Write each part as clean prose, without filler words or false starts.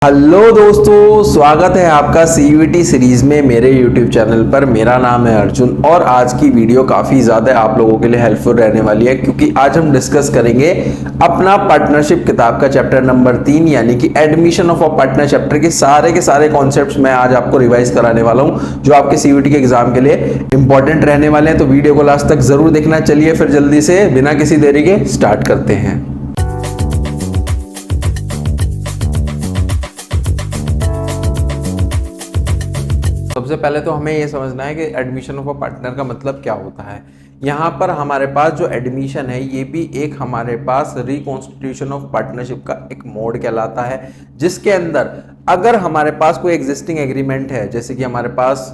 Hello दोस्तों, स्वागत है आपका सीयूईटी सीरीज में मेरे यूट्यूब चैनल पर। मेरा नाम है अर्जुन और आज की वीडियो काफ़ी ज़्यादा आप लोगों के लिए हेल्पफुल रहने वाली है, क्योंकि आज हम डिस्कस करेंगे अपना पार्टनरशिप किताब का चैप्टर नंबर 3 यानी कि admission of a partner chapter के सारे कॉन्सेप्ट्स मैं आज आपको रिवाइज कराने वाला हूँ, जो आपके सीयूईटी के एग्जाम के लिए इंपॉर्टेंट रहने वाले हैं। तो वीडियो को लास्ट तक जरूर देखना। चलिए फिर जल्दी से बिना किसी देरी के स्टार्ट करते हैं। सबसे पहले तो हमें ये समझना है कि एडमिशन ऑफ अ पार्टनर का मतलब क्या होता है। यहाँ पर हमारे पास जो एडमिशन है ये भी एक हमारे पास रिकॉन्स्टिट्यूशन ऑफ पार्टनरशिप का एक मोड कहलाता है, जिसके अंदर अगर हमारे पास कोई एग्जिस्टिंग एग्रीमेंट है, जैसे कि हमारे पास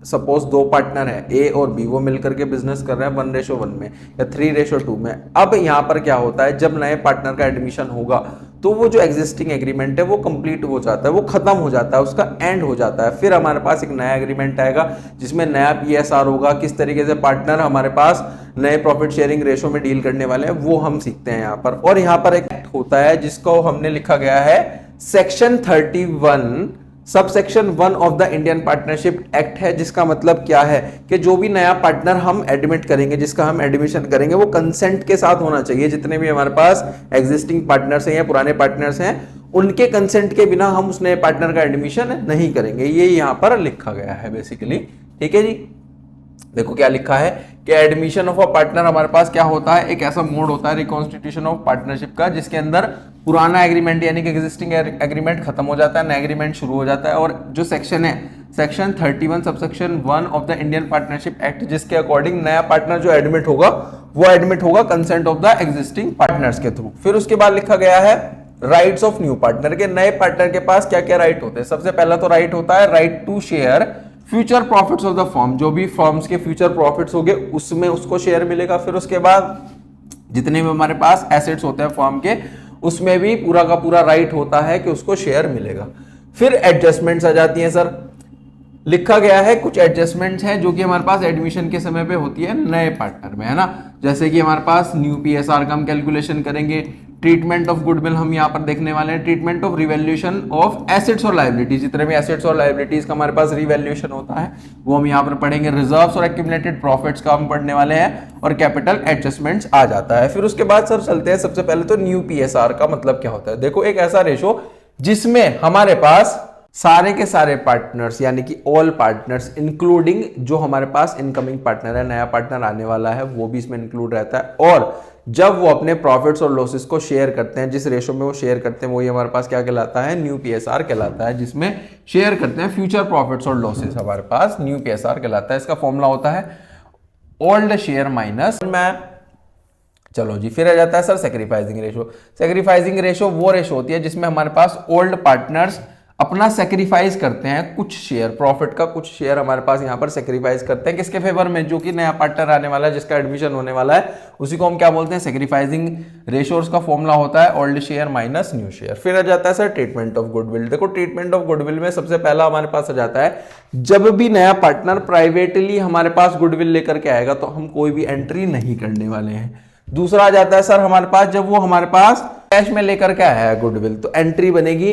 सपोज दो पार्टनर है ए और बी, वो मिलकर के बिजनेस कर रहे हैं 1:1 में या 3:2 में। अब यहाँ पर क्या होता है, जब नए पार्टनर का एडमिशन होगा तो वो जो एग्जिस्टिंग एग्रीमेंट है वो कंप्लीट हो जाता है, वो खत्म हो जाता है, उसका एंड हो जाता है। फिर हमारे पास एक नया एग्रीमेंट आएगा जिसमें नया पीएसआर होगा, किस तरीके से पार्टनर हमारे पास नए प्रॉफिट शेयरिंग रेशो में डील करने वाले हैं वो हम सीखते हैं यहाँ पर। और यहाँ पर एक एक्ट होता है जिसको हमने लिखा गया है section 31 sub section 1 of the Indian partnership act है, जिसका मतलब क्या है कि जो भी नया पार्टनर हम एडमिट करेंगे, जिसका हम एडमिशन करेंगे, वो कंसेंट के साथ होना चाहिए। जितने भी हमारे पास एग्जिस्टिंग पार्टनर्स हैं या पुराने पार्टनर्स हैं, उनके कंसेंट के बिना हम उस नए पार्टनर का एडमिशन नहीं करेंगे। ये यहाँ पर लिखा गया है बेसिकली। ठीक है जी, देखो क्या लिखा है कि एडमिशन ऑफ अ पार्टनर हमारे पास क्या होता है, एक ऐसा मोड होता है रिकॉन्स्टिट्यूशन ऑफ पार्टनरशिप का, जिसके अंदर पुराना एग्रीमेंट यानी कि एग्जिस्टिंग एग्रीमेंट खत्म हो जाता है, नया एग्रीमेंट शुरू हो जाता है। और जो सेक्शन है section 31 subsection 1 of the Indian partnership act, जिसके अकॉर्डिंग नया पार्टनर जो एडमिट होगा वो एडमिट होगा consent of the existing partners के थ्रू। फिर उसके बाद लिखा गया है राइट्स ऑफ न्यू पार्टनर के। नए पार्टनर के पास क्या क्या राइट होते हैं। सबसे पहला तो राइट होता है right to share future profits of the firm. जो भी फर्म्स के फ्यूचर प्रॉफिट्स होंगे उसमें उसको शेयर मिलेगा। फिर उसके बाद जितने भी हमारे पास एसेट्स होते हैं फर्म के, उसमें भी पूरा का पूरा राइट होता है कि उसको शेयर मिलेगा। फिर एडजस्टमेंट्स आ जाती हैं। सर लिखा गया है कुछ एडजस्टमेंट्स हैं जो कि हमारे पास एडमिशन के समय पे होती है नए पार्टनर में, है ना। जैसे कि हमारे पास न्यू पीएसआर का हम कैलकुलेशन करेंगे, ट्रीटमेंट ऑफ गुडविल हम यहाँ पर देखने वाले हैं, treatment of revaluation of assets और लायबिलिटीज। जितने भी एसेट्स और लायबिलिटीज का हमारे पास रिवैल्यूएशन होता है वो हम यहाँ पर पढ़ेंगे। रिजर्व्स और एक्यूमुलेटेड प्रॉफिट्स का हम पढ़ने वाले हैं और कैपिटल एडजस्टमेंट्स आ जाता है। फिर उसके बाद सर चलते हैं, सबसे पहले तो न्यू पीएसआर का मतलब क्या होता है। देखो एक ऐसा रेशो जिसमें हमारे पास सारे के सारे पार्टनर्स यानी कि ऑल पार्टनर्स इंक्लूडिंग जो हमारे पास इनकमिंग पार्टनर है, नया पार्टनर आने वाला है, वो भी इसमें इंक्लूड रहता है। और जब वो अपने प्रॉफिट्स और लॉसेस को शेयर करते हैं, जिस रेशो में वो शेयर करते हैं, वही हमारे पास क्या कहलाता है, न्यू पीएसआर कहलाता है, जिसमें शेयर करते हैं फ्यूचर प्रॉफिट्स और लॉसेस, हमारे पास न्यू पीएसआर कहलाता है। इसका फॉर्मूला होता है ओल्ड शेयर माइनस मैं। चलो जी, फिर आ जाता है sir sacrificing ratio. Sacrificing ratio वो रेशो होती है जिसमें हमारे पास ओल्ड पार्टनर्स अपना सेक्रीफाइस करते हैं, कुछ शेयर प्रॉफिट का कुछ शेयर हमारे पास यहाँ पर सेक्रीफाइस करते हैं किसके फेवर में, जो कि नया पार्टनर आने वाला है, जिसका एडमिशन होने वाला है, उसी को हम क्या बोलते हैं, सेक्रीफाइसिंग रेशो। उसका फॉर्मूला होता है old share minus new share. फिर आ जाता है सर ट्रीटमेंट ऑफ गुडविल। देखो ट्रीटमेंट ऑफ गुडविल में सबसे पहला हमारे पास आ जाता है जब भी नया पार्टनर प्राइवेटली हमारे पास गुडविल लेकर के आएगा तो हम कोई भी एंट्री नहीं करने वाले हैं। दूसरा आ जाता है सर हमारे पास जब वो हमारे पास कैश में लेकर के आया है गुडविल, तो एंट्री बनेगी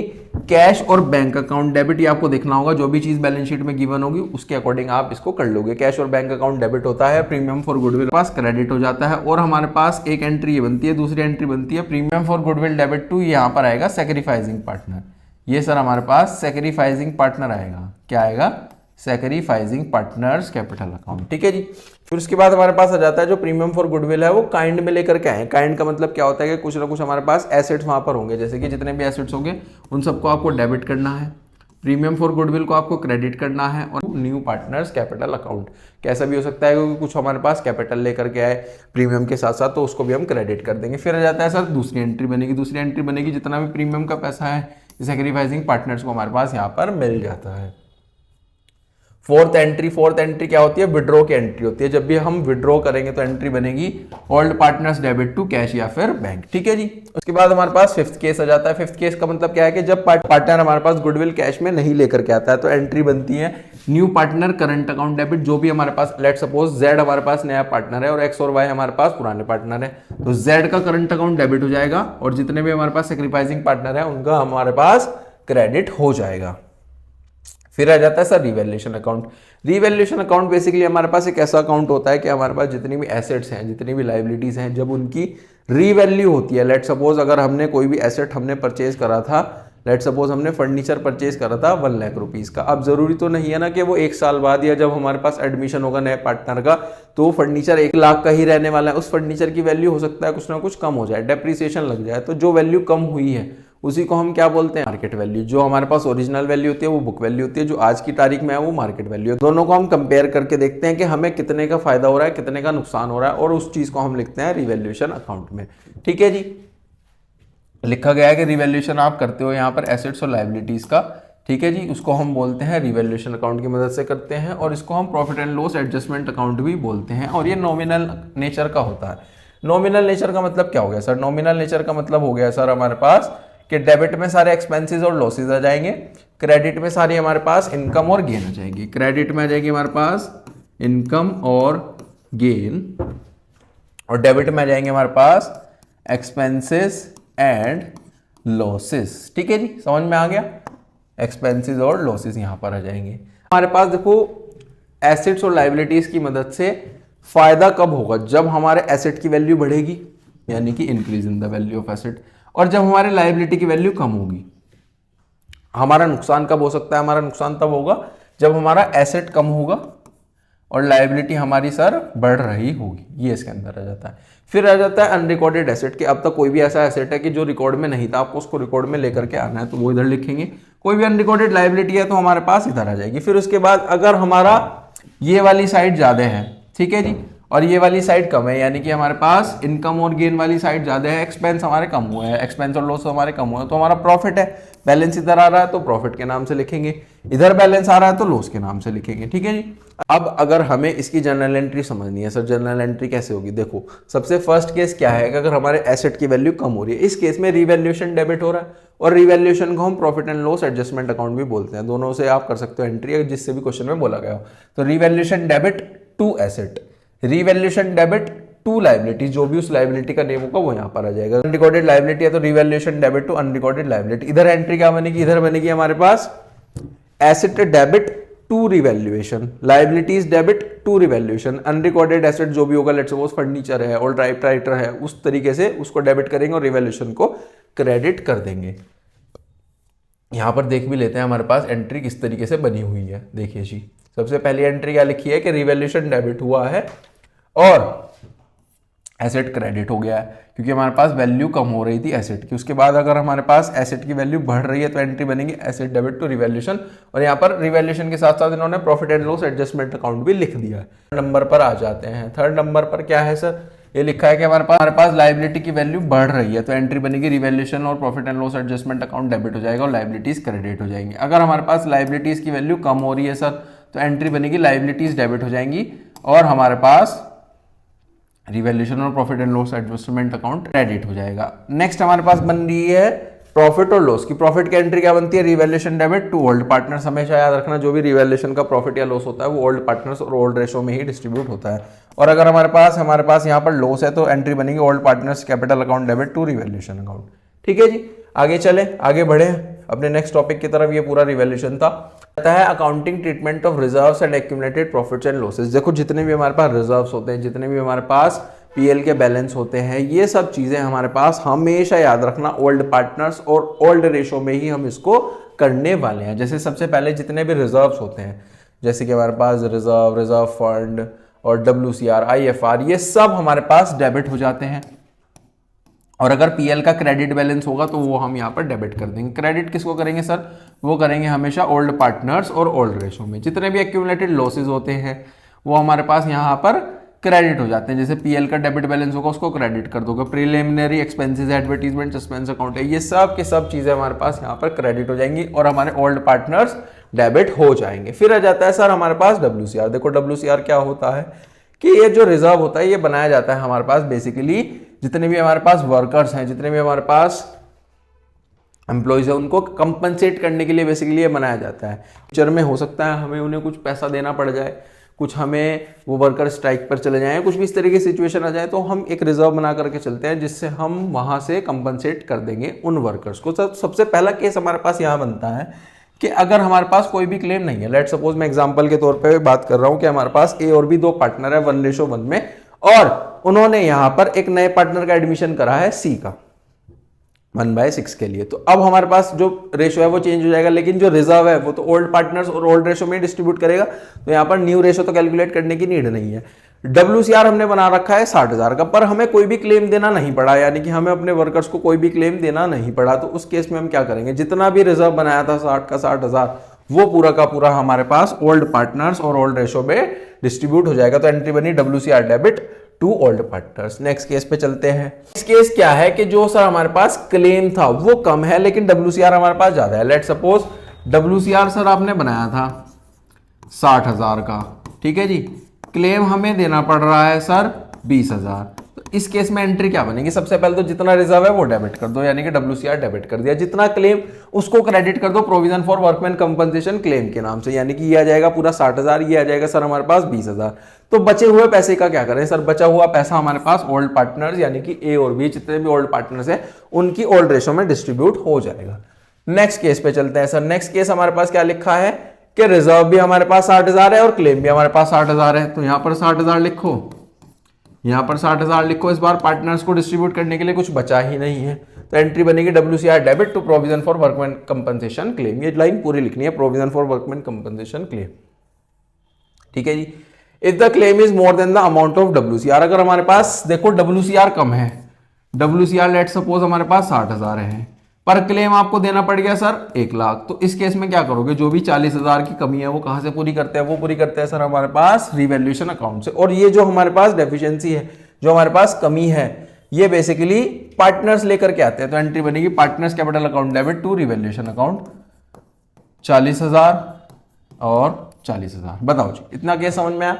कैश और बैंक अकाउंट डेबिट। ये आपको देखना होगा, जो भी चीज बैलेंस शीट में गिवन होगी उसके अकॉर्डिंग आप इसको कर लोगे। कैश और बैंक अकाउंट डेबिट होता है, premium for goodwill pass credit हो जाता है। और हमारे पास एक एंट्री ये बनती है, दूसरी एंट्री बनती है premium for goodwill debit to, यहाँ पर आएगा सेक्रीफाइसिंग पार्टनर। ये सर हमारे पास सेक्रीफाइसिंग पार्टनर आएगा, क्या आएगा, सेक्रीफाइसिंग पार्टनर्स कैपिटल अकाउंट। ठीक है जी। फिर उसके बाद हमारे पास आ जाता है जो प्रीमियम फॉर गुडविल है वो काइंड में लेकर के आए। काइंड का मतलब क्या होता है कि कुछ ना कुछ हमारे पास एसेट्स वहां पर होंगे, जैसे कि जितने भी एसेट्स होंगे उन सबको आपको डेबिट करना है, प्रीमियम फॉर गुडविल को आपको क्रेडिट करना है, और न्यू पार्टनर्स कैपिटल अकाउंट कैसा भी हो सकता है क्योंकि कुछ हमारे पास कैपिटल लेकर के आए प्रीमियम के साथ साथ, तो उसको भी हम क्रेडिट कर देंगे। फिर आ जाता है सर दूसरी एंट्री बनेगी। दूसरी एंट्री बनेगी जितना भी प्रीमियम का पैसा है सेक्रीफाइसिंग पार्टनर्स को हमारे पास यहाँ पर मिल जाता है। फोर्थ एंट्री क्या होती है, विड्रॉ की एंट्री होती है। जब भी हम विड्रॉ करेंगे तो एंट्री बनेगी old partners debit to cash या फिर बैंक। ठीक है जी। उसके बाद हमारे पास फिफ्थ केस आ जाता है। फिफ्थ केस का मतलब क्या है कि जब पार्टनर हमारे पास गुडविल कैश में नहीं लेकर के आता है तो एंट्री बनती है new partner current account debit. जो भी हमारे पास, लेट सपोज जेड हमारे पास नया पार्टनर है और एक्स और वाई हमारे पास पुराने पार्टनर है, तो जेड का करंट अकाउंट डेबिट हो जाएगा और जितने भी हमारे पास सेक्रीफाइसिंग पार्टनर है उनका हमारे पास क्रेडिट हो जाएगा। फिर आ जाता है sir revaluation account. Revaluation account basically हमारे पास एक ऐसा अकाउंट होता है कि हमारे पास जितनी भी एसेट्स हैं, जितनी भी लाइबिलिटीज हैं, जब उनकी रीवैल्यू होती है, लेट सपोज अगर हमने कोई भी एसेट हमने परचेज करा था, लेट सपोज हमने फर्नीचर परचेज करा था 1 लाख रुपीज़ का। अब जरूरी तो नहीं है ना कि वो 1 साल बाद या जब हमारे पास एडमिशन होगा नए पार्टनर का तो वो फर्नीचर 1 लाख का ही रहने वाला है। उस फर्नीचर की वैल्यू हो सकता है कुछ ना कुछ कम हो जाए, डेप्रिसिएशन लग जाए, तो जो वैल्यू कम हुई है उसी को हम क्या बोलते हैं, मार्केट वैल्यू। जो हमारे पास ओरिजिनल वैल्यू होती है वो बुक वैल्यू होती है, जो आज की तारीख में है वो मार्केट वैल्यू है। दोनों को हम कंपेयर करके देखते हैं कि हमें कितने का फायदा हो रहा है, कितने का नुकसान हो रहा है, और उस चीज को हम लिखते हैं रिवैल्यूएशन अकाउंट में। ठीक है जी, लिखा गया है कि रिवैल्यूएशन आप करते हो यहाँ पर एसेट्स और लाइबिलिटीज का। ठीक है जी, उसको हम बोलते हैं रिवैल्यूएशन अकाउंट की मदद से करते हैं, और इसको हम profit and loss adjustment account भी बोलते हैं, और ये नॉमिनल नेचर का होता है। नॉमिनल नेचर का मतलब क्या हो गया सर? नॉमिनल नेचर का मतलब हो गया सर हमारे पास कि डेबिट में सारे एक्सपेंसेस और लॉसेज आ जाएंगे, क्रेडिट में सारी हमारे पास इनकम और गेन आ जाएगी। क्रेडिट में आ जाएगी हमारे पास इनकम और गेन, और डेबिट में आ जाएंगे हमारे पास एक्सपेंसेस एंड लॉसेस। ठीक है जी, समझ में आ गया? एक्सपेंसेस और लॉसेस यहां पर आ जाएंगे हमारे पास। देखो, एसेट्स और लाइबिलिटीज की मदद से फायदा कब होगा? जब हमारे एसेट की वैल्यू बढ़ेगी, यानी कि increase in the value of asset, और जब हमारे लाइबिलिटी की वैल्यू कम होगी। हमारा नुकसान कब हो सकता है? हमारा नुकसान तब होगा जब हमारा एसेट कम होगा और लाइबिलिटी हमारी सर बढ़ रही होगी। ये इसके अंदर आ जाता है। फिर आ जाता है अनरिकॉर्डेड एसेट, कि अब तक कोई भी ऐसा एसेट है कि जो रिकॉर्ड में नहीं था, आपको उसको रिकॉर्ड में लेकर के आना है, तो वो इधर लिखेंगे। कोई भी अनरिकॉर्डेड लाइबिलिटी है तो हमारे पास इधर आ जाएगी। फिर उसके बाद अगर हमारा ये वाली साइड ज्यादा है, ठीक है जी, और ये वाली साइड कम है, यानी कि हमारे पास इनकम और गेन वाली साइड ज्यादा है, एक्सपेंस हमारे कम हुए हैं, एक्सपेंस और लॉस हमारे कम हुए हैं, तो हमारा प्रॉफिट है। बैलेंस इधर आ रहा है तो प्रॉफिट के नाम से लिखेंगे, इधर बैलेंस आ रहा है तो लॉस के नाम से लिखेंगे। ठीक है जी। अब अगर हमें इसकी जर्नल एंट्री समझनी है, सर जर्नल एंट्री कैसे होगी? देखो, सबसे फर्स्ट केस क्या है कि अगर हमारे एसेट की वैल्यू कम हो रही है, इस केस में रिवैल्यूएशन डेबिट हो रहा है, और रिवैल्यूएशन को हम profit and loss adjustment account भी बोलते हैं। दोनों से आप कर सकते हो एंट्री, जिससे भी क्वेश्चन में बोला गया हो। तो revaluation debit to asset, revaluation debit to liability, जो भी उस लाइबिलिटी का नेम होगा वो यहाँ पर आ जाएगा। अनरिकॉर्डेड लाइबिलिटी है तो revaluation debit to unrecorded liability. इधर एंट्री क्या बनेगी? इधर बनेगी हमारे पास asset debit to revaluation, liabilities debit to revaluation. Unrecorded asset जो भी होगा, लेट्स सपोज फर्नीचर है और टाइपराइटर है, उस तरीके से उसको डेबिट करेंगे और रिवैल्यूएशन को क्रेडिट कर देंगे। यहां पर देख भी लेते हैं हमारे पास एंट्री किस तरीके से बनी हुई है। देखिए जी, सबसे पहली एंट्री क्या लिखी है कि रिवैल्यूएशन डेबिट हुआ है और एसेट क्रेडिट हो गया है, क्योंकि हमारे पास वैल्यू कम हो रही थी एसेट की। उसके बाद अगर हमारे पास एसेट की वैल्यू बढ़ रही है तो एंट्री बनेगी एसेट डेबिट टू रिवैल्यूएशन, और यहाँ पर रिवैल्यूएशन के साथ साथ इन्होंने profit and loss adjustment account भी लिख दिया है। नंबर पर आ जाते हैं। थर्ड नंबर पर क्या है सर? ये लिखा है कि हमारे पास लाइबिलिटी की वैल्यू बढ़ रही है, तो एंट्री बनेगी रिवैल्यूएशन और profit and loss adjustment account debit हो जाएगा और लाइबिलिटीज क्रेडिट हो जाएंगी। अगर हमारे पास लाइबिलिटीज की वैल्यू कम हो रही है सर, तो एंट्री बनेगी लाइबिलिटीज डेबिट हो जाएंगी और हमारे पास रिवैल्यूएशन और profit and loss adjustment account credit हो जाएगा। नेक्स्ट हमारे पास बन रही है प्रॉफिट और लॉस की। प्रॉफिट की एंट्री क्या बनती है? Revaluation debit to old partners. हमेशा याद रखना, जो भी रिवैल्यूएशन का प्रॉफिट या लॉस होता है वो ओल्ड पार्टनर्स और ओल्ड रेशो में ही डिस्ट्रीब्यूट होता है। और अगर हमारे पास यहाँ पर लॉस है तो एंट्री बनेगी old partners capital account debit to revaluation account. ठीक है जी, आगे चले, आगे बढ़े अपने नेक्स्ट टॉपिक की तरफ। ये पूरा रिवैल्यूएशन था। कहता है accounting treatment of reserves and accumulated profits and losses. देखो, जितने भी हमारे पास रिजर्व्स होते हैं, जितने भी हमारे पास पीएल के बैलेंस होते हैं, ये सब चीजें हमारे पास हमेशा याद रखना ओल्ड पार्टनर्स और ओल्ड रेशो में ही हम इसको करने वाले हैं। जैसे सबसे पहले जितने भी रिजर्व्स होते हैं, जैसे कि हमारे पास रिजर्व फंड और WCR, IFR, ये सब हमारे पास डेबिट हो जाते हैं। और अगर पीएल का क्रेडिट बैलेंस होगा तो वो हम यहाँ पर डेबिट कर देंगे। क्रेडिट किसको करेंगे सर? वो करेंगे हमेशा ओल्ड पार्टनर्स और ओल्ड रेशो में। जितने भी एक्यूमुलेटेड लॉसेज होते हैं वो हमारे पास यहाँ पर क्रेडिट हो जाते हैं। जैसे पीएल का डेबिट बैलेंस होगा उसको क्रेडिट कर दोगे। Preliminary expenses, advertisement, suspense account है, ये सब के सब चीजें हमारे पास यहाँ पर क्रेडिट हो जाएंगी और हमारे ओल्ड पार्टनर्स डेबिट हो जाएंगे। फिर आ जाता है सर हमारे पास WCR। देखो, WCR क्या होता है कि ये जो रिजर्व होता है ये बनाया जाता है हमारे पास बेसिकली जितने भी हमारे पास वर्कर्स हैं, जितने भी हमारे पास एम्प्लॉइज है, उनको कंपनसेट करने के लिए बेसिकली ये बनाया जाता है। फ्यूचर में हो सकता है हमें उन्हें कुछ पैसा देना पड़ जाए, कुछ हमें वो वर्कर स्ट्राइक पर चले जाएं, कुछ भी इस तरह की सिचुएशन आ जाए, तो हम एक रिजर्व बना करके चलते हैं जिससे हम वहां से कंपनसेट कर देंगे उन वर्कर्स को। सबसे पहला केस हमारे पास यहाँ बनता है कि अगर हमारे पास कोई भी क्लेम नहीं है, लेट सपोज मैं एग्जांपल के तौर पे बात कर रहा हूं कि हमारे पास ए और बी दो पार्टनर है 1:1 में, और उन्होंने यहां पर एक नए पार्टनर का एडमिशन करा है सी का 1/6 के लिए। तो अब हमारे पास जो रेशो है वो चेंज हो जाएगा, लेकिन जो रिजर्व है वो तो ओल्ड पार्टनर्स और ओल्ड रेशो में डिस्ट्रीब्यूट करेगा, तो यहां पर न्यू रेशो तो कैलकुलेट करने की नीड नहीं है। WCR हमने बना रखा है 60,000 का, पर हमें कोई भी क्लेम देना नहीं पड़ा, यानी कि हमें अपने वर्कर्स को कोई भी क्लेम देना नहीं पड़ा। तो उस केस में हम क्या करेंगे, जितना भी रिजर्व बनाया था 60 का 60,000 वो पूरा का पूरा हमारे पास ओल्ड पार्टनर्स और ओल्ड रेशो में डिस्ट्रीब्यूट हो जाएगा। तो एंट्री बनी WCR debit to old partners. Next case पे चलते हैं। इस केस क्या है कि जो सर हमारे पास क्लेम था वो कम है लेकिन WCR हमारे पास ज्यादा है। लेट सपोज WCR सर आपने बनाया था 60,000 का, ठीक है जी, क्लेम हमें देना पड़ रहा है सर 20,000। तो इस केस में एंट्री क्या बनेगी, सबसे पहले तो जितना रिजर्व है वो डेबिट कर दो, यानी कि WCR डेबिट कर दिया, जितना क्लेम उसको क्रेडिट कर दो provision for workman compensation claim के नाम से, यानी कि ये आ जाएगा पूरा 60,000, ये आ जाएगा सर हमारे पास 20,000। तो बचे हुए पैसे का क्या करें सर, बचा हुआ पैसा हमारे पास ओल्ड पार्टनर्स यानी कि ए और बी जितने भी ओल्ड पार्टनर्स हैं उनकी ओल्ड रेशो में डिस्ट्रीब्यूट हो जाएगा। नेक्स्ट केस पे चलते हैं सर। नेक्स्ट केस हमारे पास क्या लिखा है कि रिजर्व भी हमारे पास 60,000 है और क्लेम भी हमारे पास 60,000 है। तो यहां पर 60,000 लिखो, यहां पर 60,000 लिखो। इस बार पार्टनर्स को डिस्ट्रीब्यूट करने के लिए कुछ बचा ही नहीं है, तो एंट्री बनेगी WCR debit to provision for workman compensation claim. ये लाइन पूरी लिखनी है, provision for workman compensation claim, ठीक है जी। If the claim is more than the amount of WCR, अगर हमारे पास देखो WCR कम है, WCR लेट सपोज हमारे पास 60,000 है, पर क्लेम आपको देना पड़ गया सर 1,00,000, तो इस केस में क्या करोगे, जो भी 40,000 की कमी है वो कहां से पूरी करते हैं, वो पूरी करते हैं सर हमारे पास रिवैल्यूएशन अकाउंट से। और ये जो हमारे पास डेफिशिएंसी है, जो हमारे पास कमी है, ये बेसिकली पार्टनर्स लेकर के आते हैं। तो एंट्री बनेगी partners capital account debit to revaluation account 40,000 और 40,000। बताओ जी, इतना केस समझ में आया।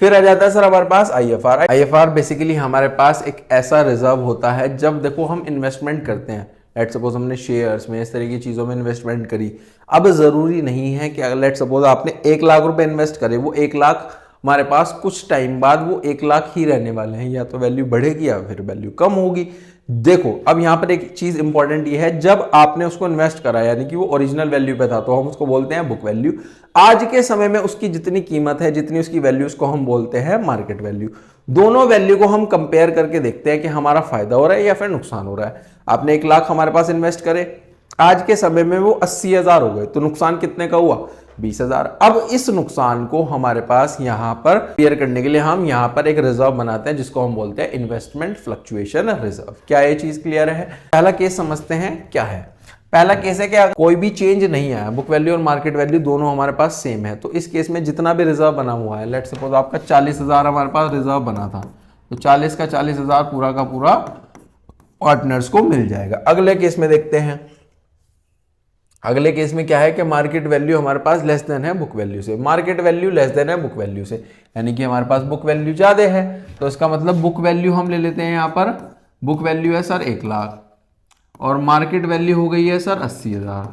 फिर आ जाता है सर हमारे पास IFR। IFR बेसिकली हमारे पास एक ऐसा रिजर्व होता है जब देखो हम इन्वेस्टमेंट करते हैं, लेट सपोज हमने शेयर्स में इस तरह की चीजों में इन्वेस्टमेंट करी। अब जरूरी नहीं है कि अगर लेट सपोज आपने 1,00,000 रुपए इन्वेस्ट करे, वो 1,00,000 हमारे पास कुछ टाइम बाद वो 1,00,000 ही रहने वाले हैं, या तो वैल्यू बढ़ेगी या फिर वैल्यू कम होगी। देखो अब यहां पर एक चीज इंपॉर्टेंट ये है, जब आपने उसको इन्वेस्ट करा यानी कि वो ओरिजिनल वैल्यू पे था तो हम उसको बोलते हैं बुक वैल्यू। आज के समय में उसकी जितनी कीमत है, जितनी उसकी वैल्यू, उसको हम बोलते हैं मार्केट वैल्यू। दोनों वैल्यू को हम कंपेयर करके देखते हैं कि हमारा फायदा हो रहा है या फिर नुकसान हो रहा है। आपने 1,00,000 हमारे पास इन्वेस्ट करे, आज के समय में वो 80,000 हो गए, तो नुकसान कितने का हुआ, 20,000। अब इस नुकसान को हमारे पास यहां पर क्लियर करने के लिए हम यहां पर एक रिजर्व बनाते हैं जिसको हम बोलते हैं इन्वेस्टमेंट फ्लक्चुएशन रिजर्व। क्या ये चीज क्लियर है? पहला केस समझते हैं क्या है। पहला केस है कि कोई भी चेंज नहीं आया, बुक वैल्यू और मार्केट वैल्यू दोनों हमारे पास सेम है, तो इस केस में जितना भी रिजर्व बना हुआ है, लेट सपोज आपका 40,000 हमारे पास रिजर्व बना था, तो 40 का 40,000 पूरा का पूरा पार्टनर्स को मिल जाएगा। अगले केस में देखते हैं। अगले केस में क्या है कि मार्केट वैल्यू हमारे पास लेस देन है बुक वैल्यू से, मार्केट वैल्यू लेस देन है बुक वैल्यू से, यानी कि हमारे पास बुक वैल्यू ज्यादा है, तो इसका मतलब बुक वैल्यू हम ले लेते हैं, यहां पर बुक वैल्यू है सर 1,00,000 और मार्केट वैल्यू हो गई है सर 80,000।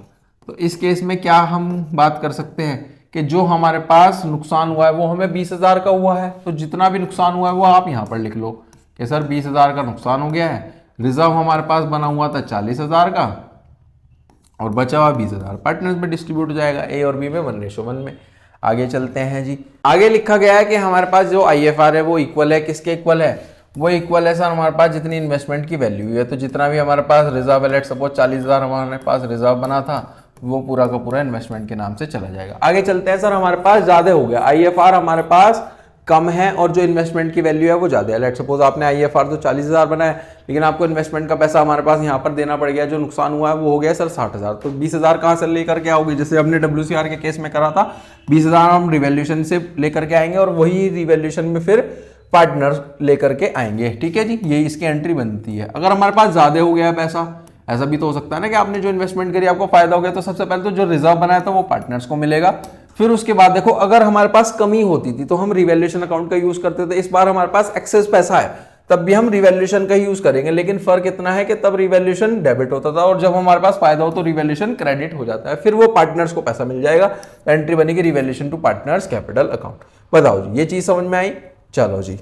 तो इस केस में क्या हम बात कर सकते हैं कि जो हमारे पास नुकसान हुआ है वो हमें 20,000 का हुआ है, तो जितना भी नुकसान हुआ है वो आप यहां पर लिख लो कि सर 20,000 का नुकसान हो गया है। रिजर्व हमारे पास बना हुआ था 40,000 का और बचा हुआ 20,000 पार्टनर्स में डिस्ट्रीब्यूट हो जाएगा, ए और बी में 1:1 में। आगे चलते हैं जी। आगे लिखा गया है कि हमारे पास जो IFR है वो इक्वल है, किसके इक्वल है, वो इक्वल है सर हमारे पास जितनी इन्वेस्टमेंट की वैल्यू है। तो जितना भी हमारे पास रिजर्व है, लेट सपोज 40,000 हमारे पास रिजर्व बना था, वो पूरा का पूरा इन्वेस्टमेंट के नाम से चला जाएगा। आगे चलते हैं सर, हमारे पास ज्यादा हो गया, IFR हमारे पास कम है और जो इन्वेस्टमेंट की वैल्यू है वो ज्यादा है। लेट सपोज आपने IFR तो 40,000 बनाया, लेकिन आपको इन्वेस्टमेंट का पैसा हमारे पास यहाँ पर देना पड़ गया, जो नुकसान हुआ है वो हो गया सर 60,000। तो 20,000 कहाँ से लेकर के आओगे, जैसे हमने WCR के केस में करा था, 20,000 हम रिवैल्यूएशन से लेकर के आएंगे और वही रिवैल्यूएशन में फिर पार्टनर लेकर के आएंगे, ठीक है जी। यही इसकी एंट्री बनती है। अगर हमारे पास ज्यादा हो गया पैसा, ऐसा भी तो हो सकता है ना कि आपने जो इन्वेस्टमेंट करी आपको फायदा हो गया, तो सबसे पहले तो जो रिजर्व बनाया था वो पार्टनर्स को मिलेगा। फिर उसके बाद देखो अगर हमारे पास कमी होती थी तो हम रिवैल्यूएशन अकाउंट का यूज करते थे। इस बार हमारे पास एक्सेस पैसा है तब भी हम रिवैल्यूएशन का ही यूज करेंगे, लेकिन फर्क इतना है कि तब रिवैल्यूएशन डेबिट होता था और जब हमारे पास फायदा हो तो रिवैल्यूएशन क्रेडिट हो जाता है, फिर वो पार्टनर्स को पैसा मिल जाएगा। एंट्री बनेगी revaluation to partners capital account. बताओ जी, ये चीज समझ में आई? चलो जी।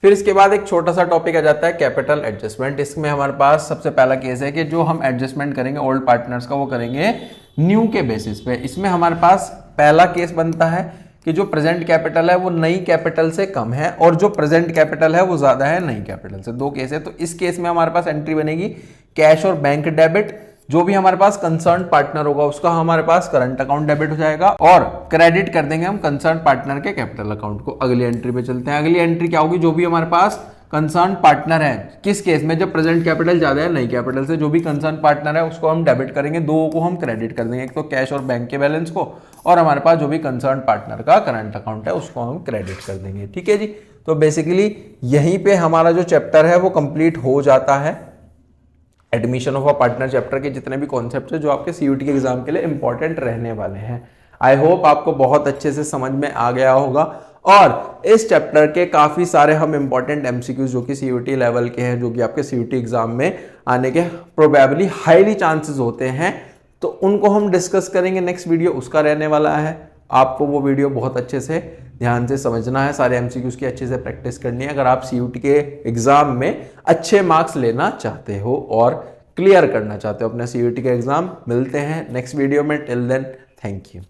फिर इसके बाद एक छोटा सा टॉपिक आ जाता है कैपिटल एडजस्टमेंट। इसमें हमारे पास सबसे पहला केस है कि जो हम एडजस्टमेंट करेंगे ओल्ड पार्टनर्स का वो करेंगे न्यू के बेसिस पे। इसमें हमारे पास पहला केस बनता है कि जो प्रेजेंट कैपिटल है वो नई कैपिटल से कम है और जो प्रेजेंट कैपिटल है वो ज्यादा है नई कैपिटल से। दो केस है, तो इस केस में हमारे पास एंट्री बनेगी कैश और बैंक डेबिट। जो भी हमारे पास कंसर्न पार्टनर होगा उसका हमारे पास करंट अकाउंट डेबिट हो जाएगा और क्रेडिट कर देंगे हम कंसर्न पार्टनर के कैपिटल अकाउंट को। अगली एंट्री पे चलते हैं। अगली एंट्री क्या होगी? जो भी हमारे पास कंसर्न पार्टनर है, किस केस में? जब प्रेजेंट कैपिटल ज्यादा है नई कैपिटल से, जो भी कंसर्न पार्टनर है उसको हम डेबिट करेंगे, दो को हम क्रेडिट कर देंगे, एक तो कैश और बैंक के बैलेंस को, और हमारे पास जो भी कंसर्न पार्टनर का करंट अकाउंट है उसको हम क्रेडिट कर देंगे। ठीक है जी। तो बेसिकली यहीं पे हमारा जो चैप्टर है वो कंप्लीट हो जाता है। Admission of a partner chapter के जितने भी कॉन्सेप्ट है जो आपके सीयूटी के एग्जाम के लिए इंपॉर्टेंट रहने वाले हैं। आई होप आपको बहुत अच्छे से समझ में आ गया होगा। और इस चैप्टर के काफी सारे हम इंपॉर्टेंट एमसीक्यूज जो कि सीयूटी लेवल के हैं, जो कि आपके सीयूटी एग्जाम में आने के प्रोबेबली हाईली चांसेस होते हैं, तो उनको हम डिस्कस करेंगे। नेक्स्ट वीडियो उसका रहने वाला है। आपको वो वीडियो बहुत अच्छे से ध्यान से समझना है, सारे एमसीक्यूज की अच्छे से प्रैक्टिस करनी है अगर आप सीयूटी के एग्जाम में अच्छे मार्क्स लेना चाहते हो और क्लियर करना चाहते हो अपना सीयूटी का एग्जाम। मिलते हैं नेक्स्ट वीडियो में। Till then, thank you.